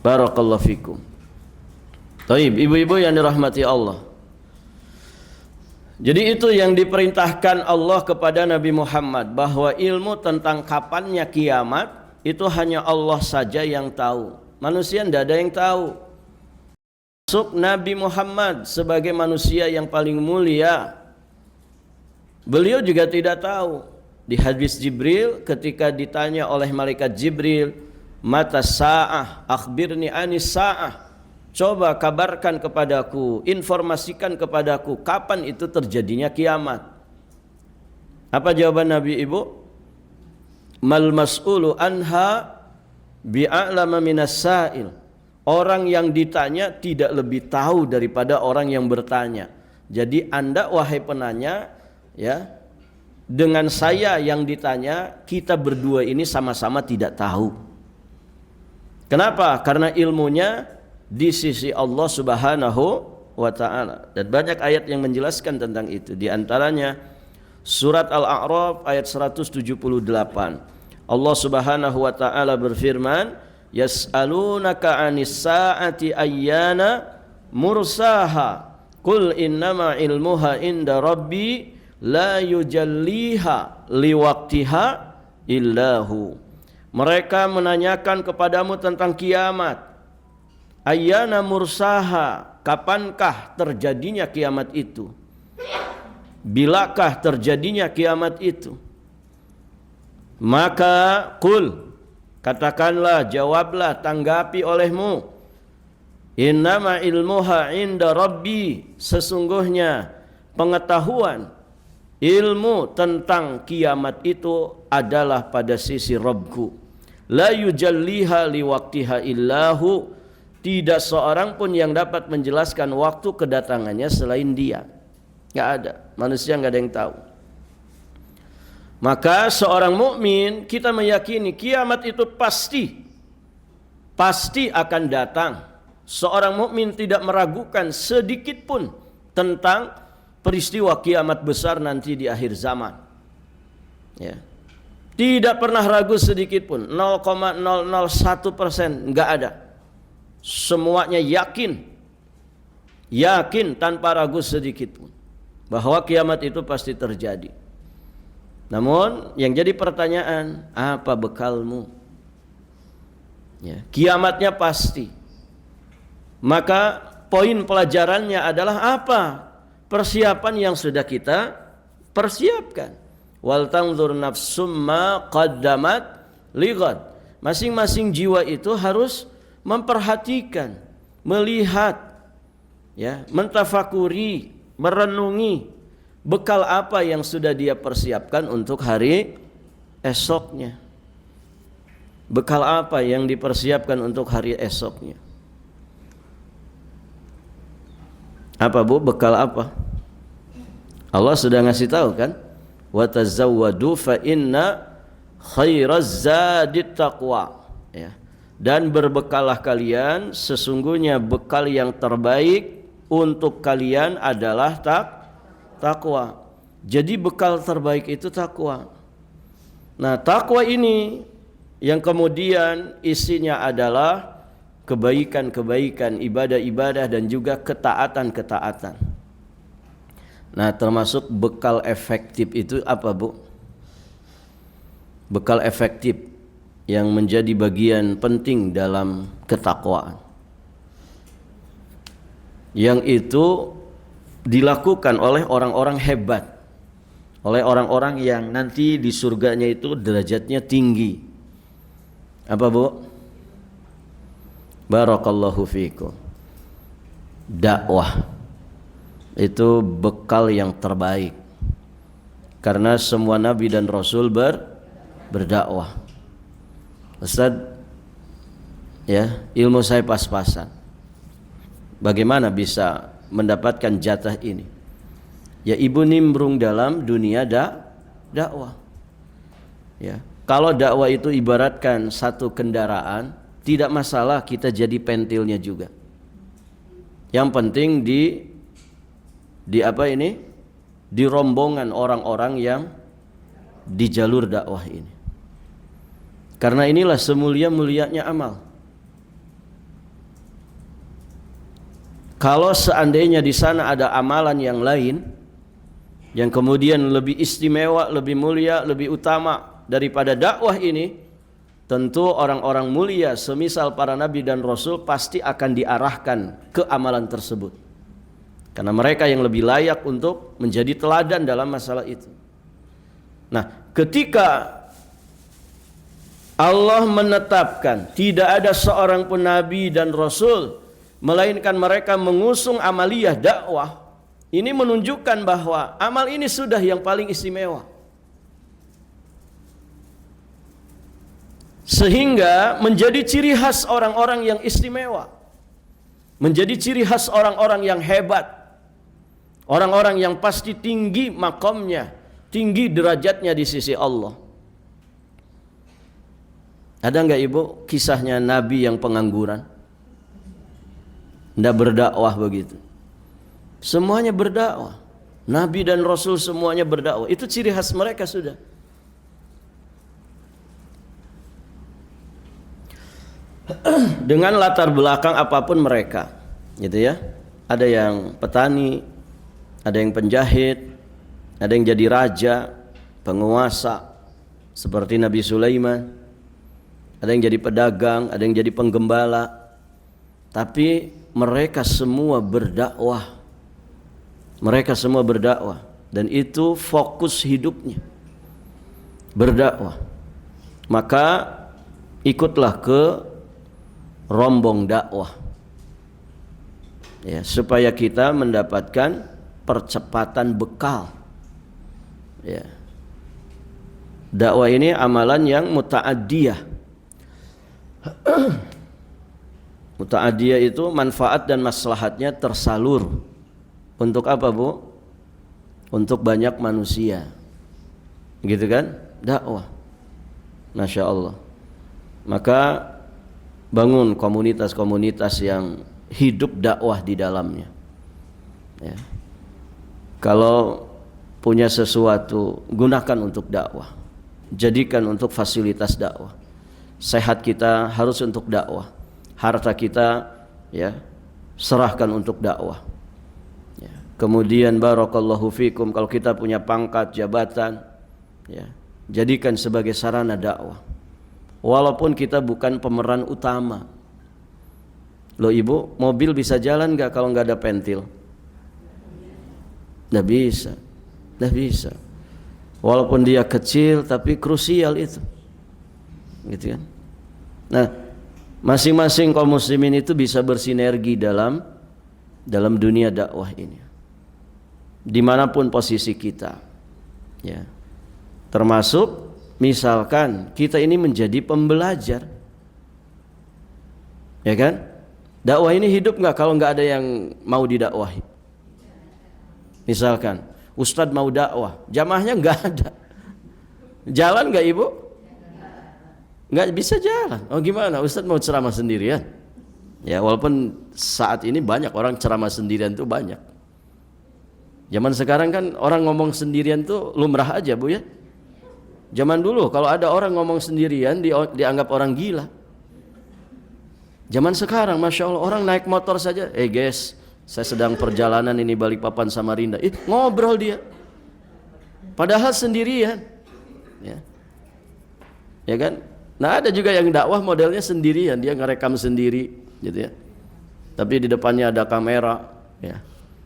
Barakallahu fikum. Taib, ibu-ibu yang dirahmati Allah. Jadi itu yang diperintahkan Allah kepada Nabi Muhammad, bahwa ilmu tentang kapannya kiamat itu hanya Allah saja yang tahu. Manusia tidak ada yang tahu. Masuk Nabi Muhammad sebagai manusia yang paling mulia, Beliau juga tidak tahu. Di hadis Jibril ketika ditanya oleh malaikat Jibril, mata sa'ah, akhbirni anis sa'ah, coba kabarkan kepadaku, informasikan kepadaku kapan itu terjadinya kiamat. Apa jawaban Nabi Ibu? Mal mas'ulu anha bi'a'lama minas sa'il. Orang yang ditanya tidak lebih tahu daripada orang yang bertanya. Jadi Anda wahai penanya, ya, dengan saya yang ditanya, kita berdua ini sama-sama tidak tahu. Kenapa? Karena ilmunya di sisi Allah Subhanahu wa ta'ala. Dan banyak ayat yang menjelaskan tentang itu. Di antaranya surat Al-A'raf ayat 178. Allah Subhanahu wa ta'ala berfirman, yas'alunaka 'anis sa'ati ayyana mursaha qul innama ilmuha inda rabbi la yujalliha liwaqtiha illahu. Mereka menanyakan kepadamu tentang kiamat. Ayyana mursaha, kapankah terjadinya kiamat itu? Bilakah terjadinya kiamat itu? Maka qul, katakanlah, jawablah, tanggapi olehmu, innama ilmuha inda rabbi, sesungguhnya pengetahuan ilmu tentang kiamat itu adalah pada sisi Rabbku. La yujalliha liwaqtiha illahu, tidak seorang pun yang dapat menjelaskan waktu kedatangannya selain Dia. Enggak ada, manusia enggak ada yang tahu. Maka seorang mukmin, kita meyakini kiamat itu pasti akan datang. Seorang mukmin tidak meragukan sedikit pun tentang peristiwa kiamat besar nanti di akhir zaman. Ya. Tidak pernah ragu sedikit pun, 0,001% enggak ada. Semuanya yakin tanpa ragu sedikit pun bahwa kiamat itu pasti terjadi. Namun yang jadi pertanyaan, apa bekalmu? Ya, kiamatnya pasti. Maka poin pelajarannya adalah apa? Persiapan yang sudah kita persiapkan. Wal tanzur nafsum ma qaddamat lighad. Masing-masing jiwa itu harus memperhatikan, melihat, ya, mentafakuri, merenungi bekal apa yang sudah dia persiapkan untuk hari esoknya. Bekal apa yang dipersiapkan untuk hari esoknya? Apa Bu? Bekal apa? Allah sudah ngasih tahu kan? Wa tazawwadu fa inna khairaz zadit taqwa. Ya. Dan berbekalah kalian, sesungguhnya bekal yang terbaik untuk kalian adalah takwa. Jadi bekal terbaik itu takwa. Nah, takwa ini yang kemudian isinya adalah kebaikan-kebaikan, ibadah-ibadah dan juga ketaatan-ketaatan. Nah, termasuk bekal efektif itu apa, Bu? Bekal efektif yang menjadi bagian penting dalam ketakwaan. Yang itu dilakukan oleh orang-orang hebat, oleh orang-orang yang nanti di surganya itu derajatnya tinggi. Apa Bu? Barakallahu fiikum. Dakwah itu bekal yang terbaik, karena semua nabi dan rasul berdakwah. Ustaz, ya, ilmu saya pas-pasan. Bagaimana bisa mendapatkan jatah ini? Ya, ibu nimbrung dalam dunia dakwah. Ya, kalau dakwah itu ibaratkan satu kendaraan, tidak masalah kita jadi pentilnya juga. Yang penting di apa ini? Di rombongan orang-orang yang di jalur dakwah ini. Karena inilah semulia-mulianya amal. Kalau seandainya di sana ada amalan yang lain yang kemudian lebih istimewa, lebih mulia, lebih utama daripada dakwah ini, tentu orang-orang mulia semisal para nabi dan rasul pasti akan diarahkan ke amalan tersebut. Karena mereka yang lebih layak untuk menjadi teladan dalam masalah itu. Nah, ketika Allah menetapkan tidak ada seorang pun nabi dan rasul melainkan mereka mengusung amaliyah dakwah, ini menunjukkan bahwa amal ini sudah yang paling istimewa. Sehingga menjadi ciri khas orang-orang yang istimewa, menjadi ciri khas orang-orang yang hebat, orang-orang yang pasti tinggi makamnya, tinggi derajatnya di sisi Allah. Ada enggak ibu kisahnya nabi yang pengangguran? Tidak berdakwah begitu. Semuanya berdakwah. Nabi dan Rasul semuanya berdakwah. Itu ciri khas mereka sudah. Dengan latar belakang apapun mereka, gitu ya. Ada yang petani, ada yang penjahit, ada yang jadi raja, penguasa seperti Nabi Sulaiman, ada yang jadi pedagang, ada yang jadi penggembala. Tapi mereka semua berdakwah. Mereka semua berdakwah dan itu fokus hidupnya. Berdakwah. Maka ikutlah ke rombong dakwah. Ya, supaya kita mendapatkan percepatan bekal. Ya. Dakwah ini amalan yang muta'addiyah. Muta'addiyah itu manfaat dan maslahatnya tersalur. Untuk apa, Bu? Untuk banyak manusia. Gitu kan? Dakwah. Masya Allah. Maka bangun komunitas-komunitas yang hidup dakwah di dalamnya. Ya. Kalau punya sesuatu, gunakan untuk dakwah. Jadikan untuk fasilitas dakwah. Sehat kita harus untuk dakwah. Harta kita ya serahkan untuk dakwah. Ya. Kemudian barakallahu fikum, kalau kita punya pangkat jabatan, ya, jadikan sebagai sarana dakwah. Walaupun kita bukan pemeran utama. Loh ibu, mobil bisa jalan nggak kalau nggak ada pentil? Nggak bisa, nggak bisa. Walaupun dia kecil tapi krusial itu, gitu kan? Nah, masing-masing kaum muslimin itu bisa bersinergi dalam dunia dakwah ini. Dimanapun posisi kita, ya. Termasuk misalkan kita ini menjadi pembelajar, ya kan? Dakwah ini hidup nggak kalau nggak ada yang mau didakwahi? Misalkan Ustadz mau dakwah, jamaahnya nggak ada, jalan nggak ibu? Nggak bisa jalan. Oh gimana? Ustadz mau ceramah sendirian? Ya walaupun saat ini banyak orang ceramah sendirian tuh banyak. Zaman sekarang kan orang ngomong sendirian tuh lumrah aja, Bu ya. Zaman dulu kalau ada orang ngomong sendirian dianggap orang gila. Zaman sekarang Masya Allah orang naik motor saja, guys, saya sedang perjalanan ini Balikpapan Samarinda, ngobrol dia. Padahal sendirian. Ya kan? Nah ada juga yang dakwah modelnya sendirian, dia ngerekam sendiri gitu ya. Tapi di depannya ada kamera ya.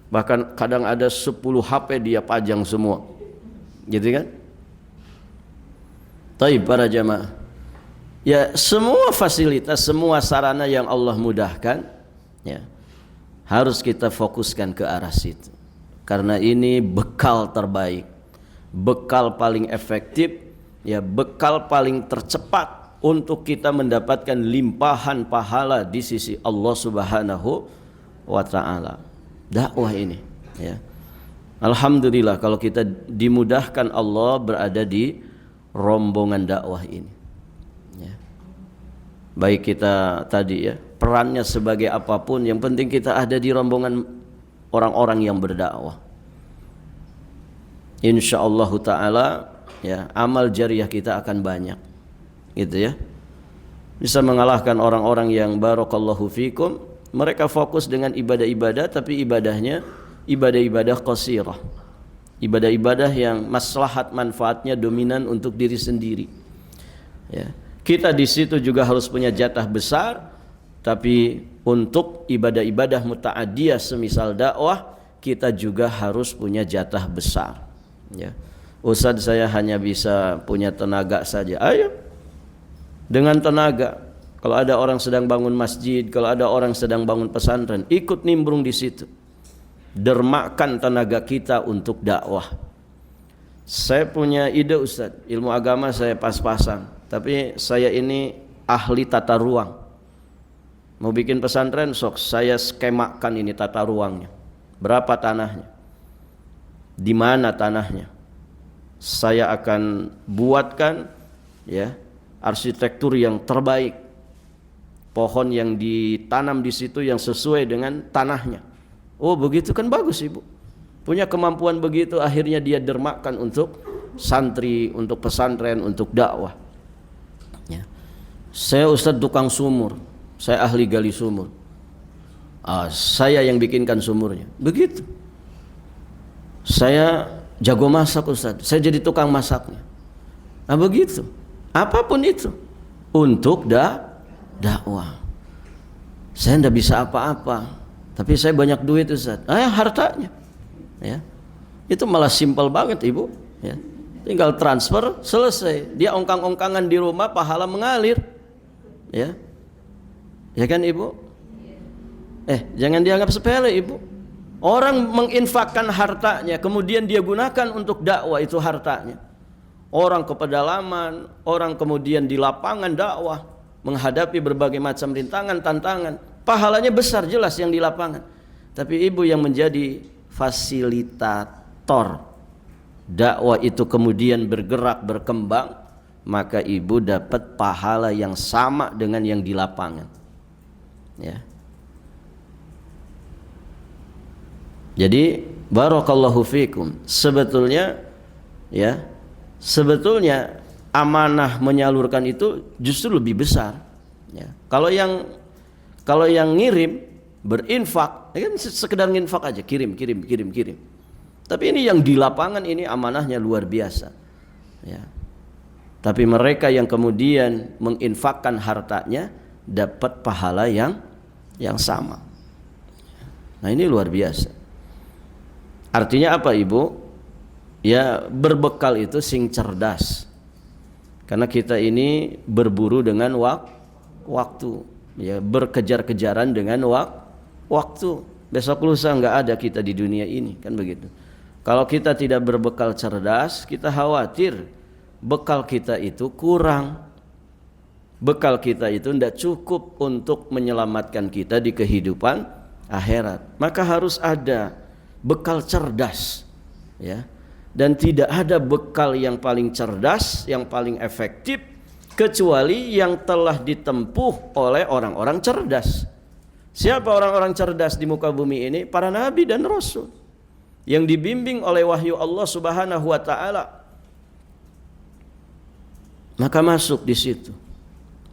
Bahkan kadang ada 10 HP dia pajang semua. Gitu kan? Taib para jamaah. Ya, semua fasilitas, semua sarana yang Allah mudahkan ya, harus kita fokuskan ke arah situ. Karena ini bekal terbaik, bekal paling efektif, ya, bekal paling tercepat untuk kita mendapatkan limpahan pahala di sisi Allah Subhanahu wa taala. Dakwah ini ya. Alhamdulillah kalau kita dimudahkan Allah berada di rombongan dakwah ini ya. Baik kita tadi ya perannya sebagai apapun, yang penting kita ada di rombongan orang-orang yang berdakwah. Insyaallah taala ya amal jariah kita akan banyak gitu ya, bisa mengalahkan orang-orang yang barakallahu fikum mereka fokus dengan ibadah-ibadah tapi ibadahnya ibadah-ibadah qasirah, ibadah-ibadah yang maslahat manfaatnya dominan untuk diri sendiri ya. Kita di situ juga harus punya jatah besar, tapi untuk ibadah-ibadah muta'addiyah semisal dakwah kita juga harus punya jatah besar. Ya. Ustadz, saya hanya bisa punya tenaga saja. Ayo, dengan tenaga. Kalau ada orang sedang bangun masjid, kalau ada orang sedang bangun pesantren, ikut nimbrung di situ. Dermakan tenaga kita untuk dakwah. Saya punya ide Ustadz, ilmu agama saya pas-pasan, tapi saya ini ahli tata ruang. Mau bikin pesantren, sok saya skemakan ini tata ruangnya. Berapa tanahnya? Di mana tanahnya? Saya akan buatkan ya arsitektur yang terbaik. Pohon yang ditanam di situ yang sesuai dengan tanahnya. Oh, begitu kan bagus, Ibu. Punya kemampuan begitu, akhirnya dia dermakan untuk santri, untuk pesantren, untuk dakwah. Ya. Saya Ustadz tukang sumur, saya ahli gali sumur. Saya yang bikinkan sumurnya. Begitu. Saya jago masak Ustadz, saya jadi tukang masaknya. Nah begitu. Apapun itu untuk dakwah. Saya tidak bisa apa-apa, tapi saya banyak duit Ustadz. Hartanya. Ya. Itu malah simpel banget Ibu. Ya. Tinggal transfer, selesai. Dia ongkang-ongkangan di rumah, pahala mengalir. Ya. Ya kan Ibu? Jangan dianggap sepele Ibu. Orang menginfakkan hartanya, kemudian dia gunakan untuk dakwah itu hartanya. Orang ke pedalaman, orang kemudian di lapangan dakwah, menghadapi berbagai macam rintangan, tantangan. Pahalanya besar jelas yang di lapangan. Tapi Ibu yang menjadi fasilitator dakwah itu kemudian bergerak, berkembang, maka Ibu dapat pahala yang sama dengan yang di lapangan. Ya. Jadi barakallahu fikum. Sebetulnya amanah menyalurkan itu justru lebih besar. Ya. Kalau yang ngirim berinfak, kan sekedar nginfak aja, kirim. Tapi ini yang di lapangan ini amanahnya luar biasa. Ya. Tapi mereka yang kemudian menginfakkan hartanya dapat pahala yang sama. Nah ini luar biasa. Artinya apa Ibu? Ya berbekal itu sing cerdas. Karena kita ini berburu dengan waktu. Ya berkejar-kejaran dengan waktu. Besok lusa enggak ada kita di dunia ini, kan begitu. Kalau kita tidak berbekal cerdas, kita khawatir bekal kita itu kurang. Bekal kita itu tidak cukup untuk menyelamatkan kita di kehidupan akhirat. Maka harus ada bekal cerdas, ya. Dan tidak ada bekal yang paling cerdas, yang paling efektif kecuali yang telah ditempuh oleh orang-orang cerdas. Siapa orang-orang cerdas di muka bumi ini? Para nabi dan rasul yang dibimbing oleh wahyu Allah Subhanahu wa taala. Maka masuk di situ.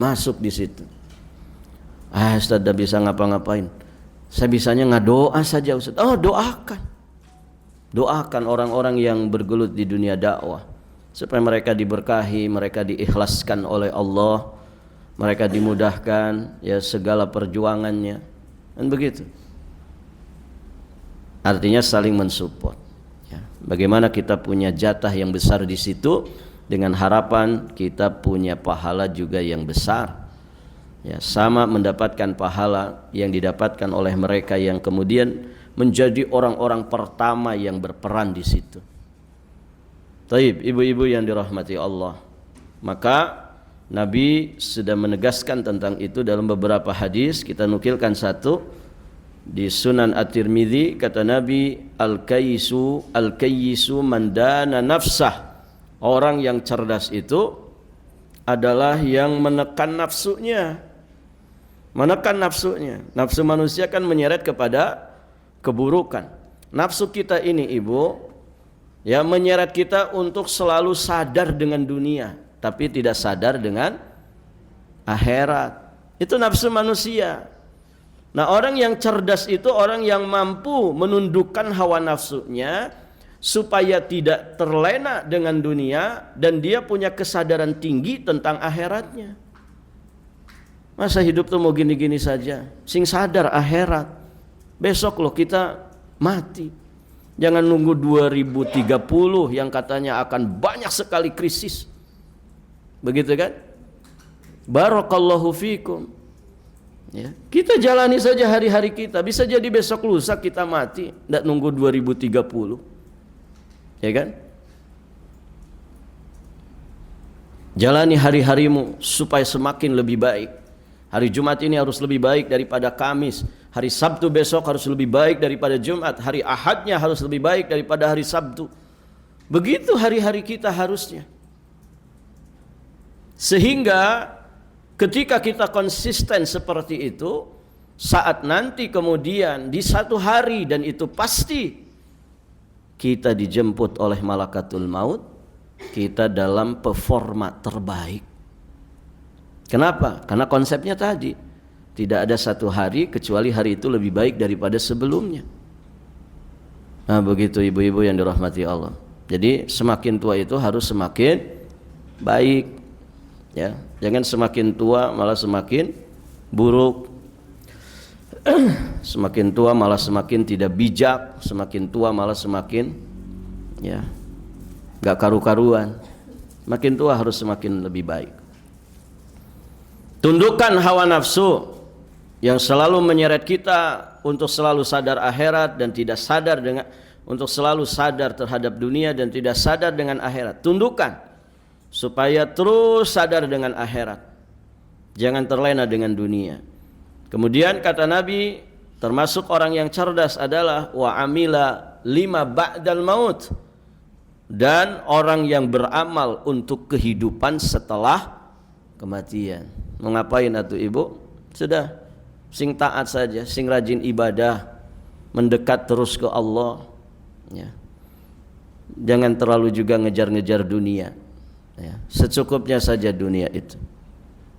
Ustaz tidak bisa ngapa-ngapain. Saya bisanya ngadoa saja Ustaz. Doakan orang-orang yang bergelut di dunia dakwah supaya mereka diberkahi, mereka diikhlaskan oleh Allah, mereka dimudahkan ya segala perjuangannya. Dan begitu. Artinya saling mensupport. Ya. Bagaimana kita punya jatah yang besar di situ dengan harapan kita punya pahala juga yang besar. Ya, sama mendapatkan pahala yang didapatkan oleh mereka yang kemudian menjadi orang-orang pertama yang berperan di situ. Taib, ibu-ibu yang dirahmati Allah. Maka Nabi sudah menegaskan tentang itu dalam beberapa hadis. Kita nukilkan satu di Sunan At-Tirmidzi, kata Nabi, al-kayyisu man dana nafsah. Orang yang cerdas itu adalah yang menekan nafsunya. Nafsu manusia kan menyeret kepada keburukan. Nafsu kita ini Ibu ya menyeret kita untuk selalu sadar dengan dunia, tapi tidak sadar dengan akhirat. Itu nafsu manusia. Nah, orang yang cerdas itu orang yang mampu menundukkan hawa nafsunya supaya tidak terlena dengan dunia dan dia punya kesadaran tinggi tentang akhiratnya. Masa hidup tuh mau gini-gini saja? Sing sadar akhirat. Besok loh kita mati. Jangan nunggu 2030 yang katanya akan banyak sekali krisis. Begitu kan? Barakallahu fikum. Ya, kita jalani saja hari-hari kita. Bisa jadi besok lusa kita mati, tidak nunggu 2030. Ya kan? Jalani hari-harimu supaya semakin lebih baik. Hari Jumat ini harus lebih baik daripada Kamis. Hari Sabtu besok harus lebih baik daripada Jumat. Hari Ahadnya harus lebih baik daripada hari Sabtu. Begitu hari-hari kita harusnya. Sehingga ketika kita konsisten seperti itu, saat nanti kemudian di satu hari, dan itu pasti, kita dijemput oleh malakatul maut, kita dalam performa terbaik. Kenapa? Karena konsepnya tadi, tidak ada satu hari kecuali hari itu lebih baik daripada sebelumnya. Nah begitu ibu-ibu yang dirahmati Allah. Jadi semakin tua itu harus semakin baik, ya. Jangan semakin tua malah semakin buruk. Semakin tua malah semakin tidak bijak, semakin tua malah semakin ya gak karu-karuan. Makin tua harus semakin lebih baik. Tundukkan hawa nafsu yang selalu menyeret kita untuk selalu sadar akhirat dan tidak sadar dengan, untuk selalu sadar terhadap dunia dan tidak sadar dengan akhirat. Tundukkan supaya terus sadar dengan akhirat. Jangan terlena dengan dunia. Kemudian kata Nabi, termasuk orang yang cerdas adalah wa amila lima ba'dal maut, dan orang yang beramal untuk kehidupan setelah kematian. Mau ngapain atuh ibu? Sudah, sing taat saja, sing rajin ibadah, mendekat terus ke Allah, ya. Jangan terlalu juga ngejar-ngejar dunia, ya. Secukupnya saja dunia itu,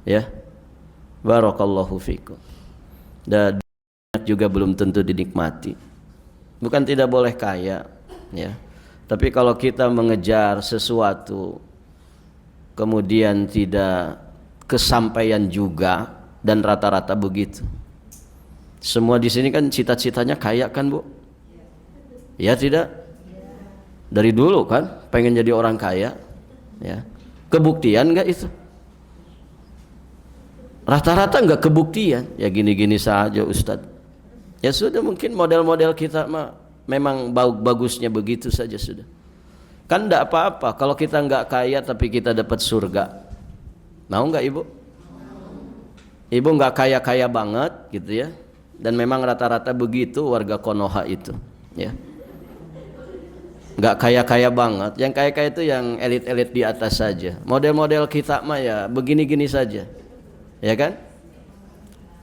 ya. Barakallahu fikum. Dan juga belum tentu dinikmati. Bukan tidak boleh kaya, ya. Tapi kalau kita mengejar sesuatu kemudian tidak kesampaian juga, dan rata-rata begitu. Semua di sini kan cita-citanya kaya kan Bu? Ya tidak? Dari dulu kan pengen jadi orang kaya, ya. Kebuktian enggak itu? Rata-rata enggak kebuktian. Ya gini-gini saja Ustadz. Ya sudah, mungkin model-model kita mah memang bagusnya begitu saja sudah. Kan enggak apa-apa kalau kita enggak kaya tapi kita dapat surga. Mau enggak ibu? Ibu enggak kaya-kaya banget gitu ya. Dan memang rata-rata begitu warga Konoha itu, ya. Enggak kaya-kaya banget. Yang kaya-kaya itu yang elit-elit di atas saja. Model-model kita mah ya begini-gini saja. Ya kan?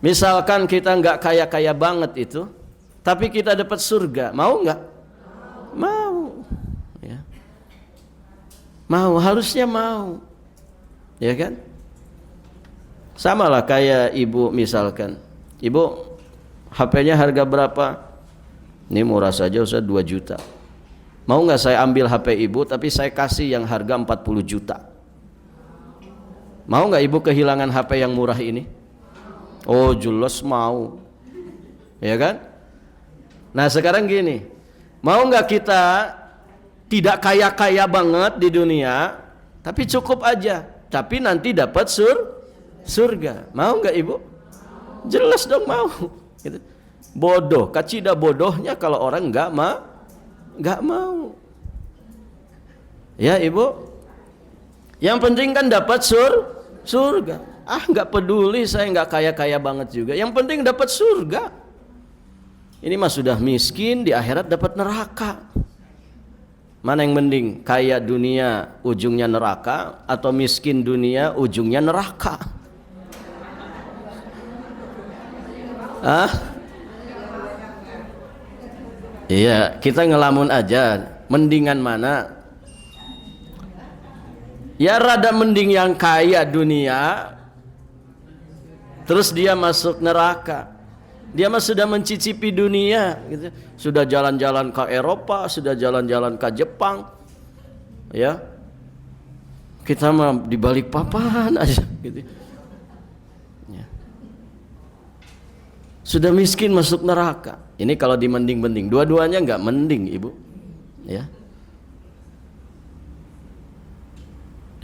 Misalkan kita enggak kaya-kaya banget itu, tapi kita dapat surga, mau enggak? Mau. Ya. Mau, harusnya mau. Ya kan? Sama lah kayak ibu misalkan. Ibu, HP-nya harga berapa? Ini murah saja usah 2 juta. Mau enggak saya ambil HP ibu tapi saya kasih yang harga 40 juta? Mau enggak ibu kehilangan HP yang murah ini? Oh jelas mau. Ya kan? Nah sekarang gini, mau enggak kita tidak kaya-kaya banget di dunia, tapi cukup aja, tapi nanti dapat surga? Mau enggak ibu? Jelas dong mau. Gitu. Bodoh, kacida bodohnya kalau orang enggak mau. Ya ibu, yang penting kan dapat surga. Enggak peduli saya enggak kaya-kaya banget juga, yang penting dapat surga. Ini mah sudah miskin, di akhirat dapat neraka. Mana yang mending? Kaya dunia ujungnya neraka, atau miskin dunia ujungnya neraka? Iya, kita ngelamun aja. Mendingan mana? Ya rada mending yang kaya dunia, terus dia masuk neraka. Dia mah sudah mencicipi dunia, gitu. Sudah jalan-jalan ke Eropa, sudah jalan-jalan ke Jepang, ya. Kita mah di balik papan aja, gitu. Ya. sudah miskin masuk neraka. Ini kalau dimending-mending, dua-duanya enggak mending, Ibu. Ya.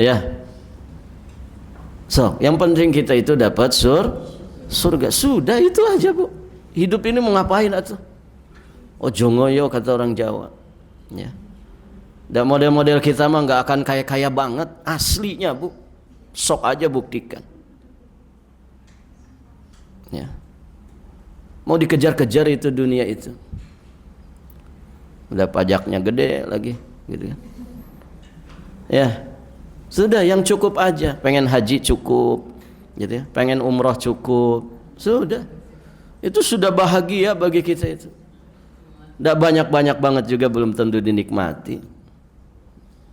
Ya. So, yang penting kita itu dapat surga. Sudah itu aja, Bu. Hidup ini mau ngapain atuh? Ojo ngoyo kata orang Jawa. Ya. Dan model-model kita mah nggak akan kaya-kaya banget aslinya, Bu. Sok aja buktikan. Ya. Mau dikejar-kejar itu dunia itu. Udah pajaknya gede lagi, gitu kan. Ya. Sudah yang cukup aja. Pengen haji cukup, gitu ya. Pengen umroh cukup. Sudah. Itu sudah bahagia bagi kita itu. Nggak banyak-banyak banget juga belum tentu dinikmati.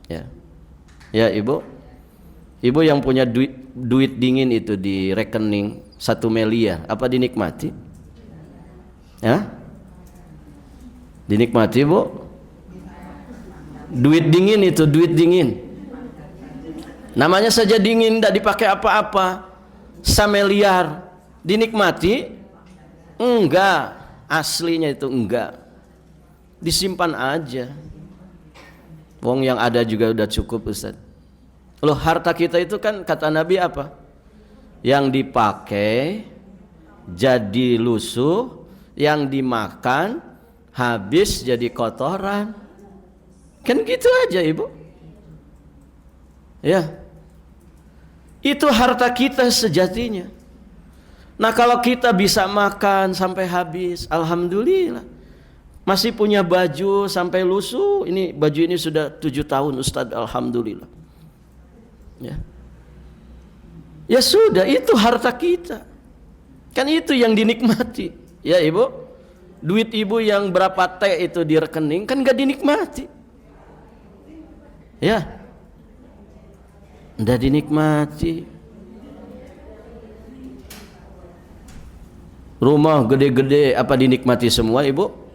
Ya. Ya, Ibu. Ibu yang punya duit dingin itu di rekening 1 miliar, apa dinikmati? Ya? Dinikmati, Bu? Duit dingin itu, duit dingin. Namanya saja dingin, tidak dipakai apa-apa. 1 miliar dinikmati? Enggak, aslinya itu enggak. Disimpan aja. Wong yang ada juga udah cukup, Ustaz. Loh, harta kita itu kan kata Nabi apa? Yang dipakai jadi lusuh, yang dimakan habis jadi kotoran. Kan gitu aja, Ibu. Ya. Itu harta kita sejatinya. Nah, kalau kita bisa makan sampai habis, alhamdulillah. Masih punya baju sampai lusuh. Ini baju ini sudah 7 tahun, Ustadz, alhamdulillah. Ya. Ya sudah, itu harta kita. Kan itu yang dinikmati. Ya, Ibu. Duit Ibu yang berapa T itu di rekening kan gak dinikmati. Ya. Nggak dinikmati. Rumah gede-gede apa dinikmati semua, Ibu?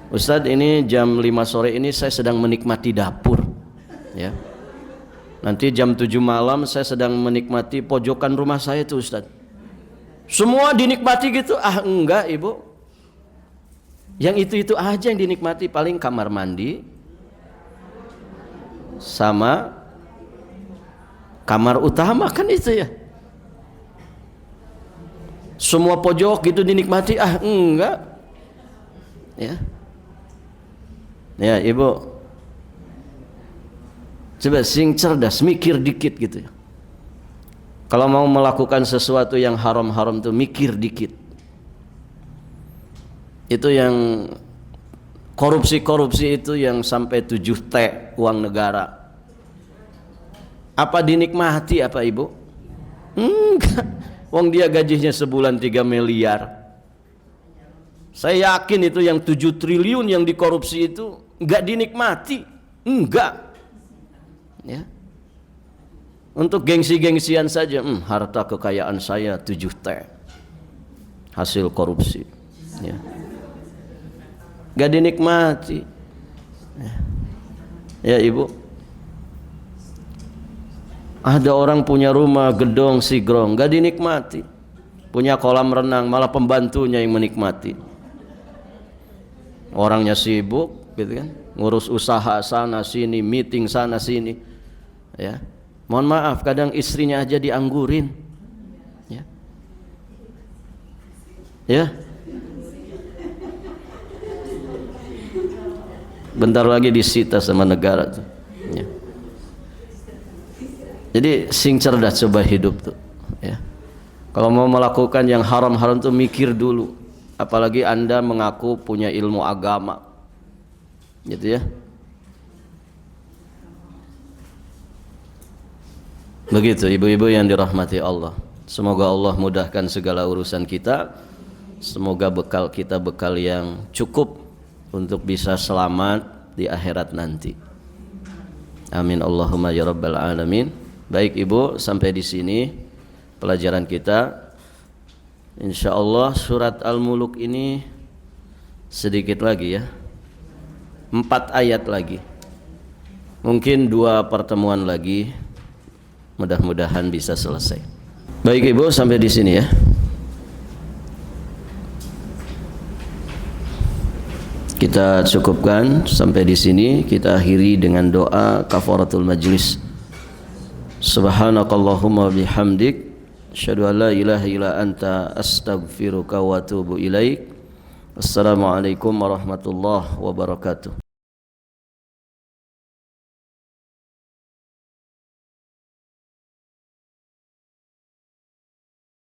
Ustadz, ini jam 5 sore ini saya sedang menikmati dapur. Ya. Nanti jam 7 malam saya sedang menikmati pojokan rumah saya tuh, Ustadz. Semua dinikmati gitu? Ah, enggak, Ibu. Yang itu aja yang dinikmati, paling kamar mandi sama kamar utama, kan itu ya. Semua pojok gitu dinikmati? Ah, enggak. Ya. Ya, Ibu. Coba sing cerdas, mikir dikit gitu ya. Kalau mau melakukan sesuatu yang haram-haram tuh mikir dikit. Itu yang korupsi itu yang sampai 7 T uang negara. Apa dinikmati apa, Ibu? Enggak. Wong dia gajinya sebulan 3 miliar. Saya yakin itu yang 7 triliun yang dikorupsi itu enggak dinikmati. Enggak. Ya. Untuk gengsi-gengsian saja, harta kekayaan saya 7 T. Hasil korupsi. Ya. Enggak dinikmati. Ya, Ibu. Ada orang punya rumah gedong sigrong, gak dinikmati. Punya kolam renang, malah pembantunya yang menikmati. Orangnya sibuk, gitu kan, ngurus usaha sana sini, meeting sana sini. Ya, mohon maaf, kadang istrinya aja dianggurin. Ya, ya. Bentar lagi disita sama negara tuh. Ya. Jadi sing cerdas coba hidup tuh, ya. Kalau mau melakukan yang haram-haram tuh mikir dulu. Apalagi Anda mengaku punya ilmu agama, gitu ya. Begitu ibu-ibu yang dirahmati Allah. Semoga Allah mudahkan segala urusan kita. Semoga bekal kita bekal yang cukup untuk bisa selamat di akhirat nanti. Amin Allahumma ya rabbal alamin. Baik, Ibu, sampai di sini pelajaran kita. Insyaallah surat Al-Muluk ini sedikit lagi ya. 4 ayat lagi. Mungkin 2 pertemuan lagi. Mudah-mudahan bisa selesai. Baik, Ibu, sampai di sini ya. Kita cukupkan sampai di sini. Kita akhiri dengan doa kafaratul majlis. Subhanakallahumma bihamdik, asyhadu an la ilaha illa anta, astaghfiruka wa atubu ilaik. Assalamualaikum warahmatullahi wabarakatuh.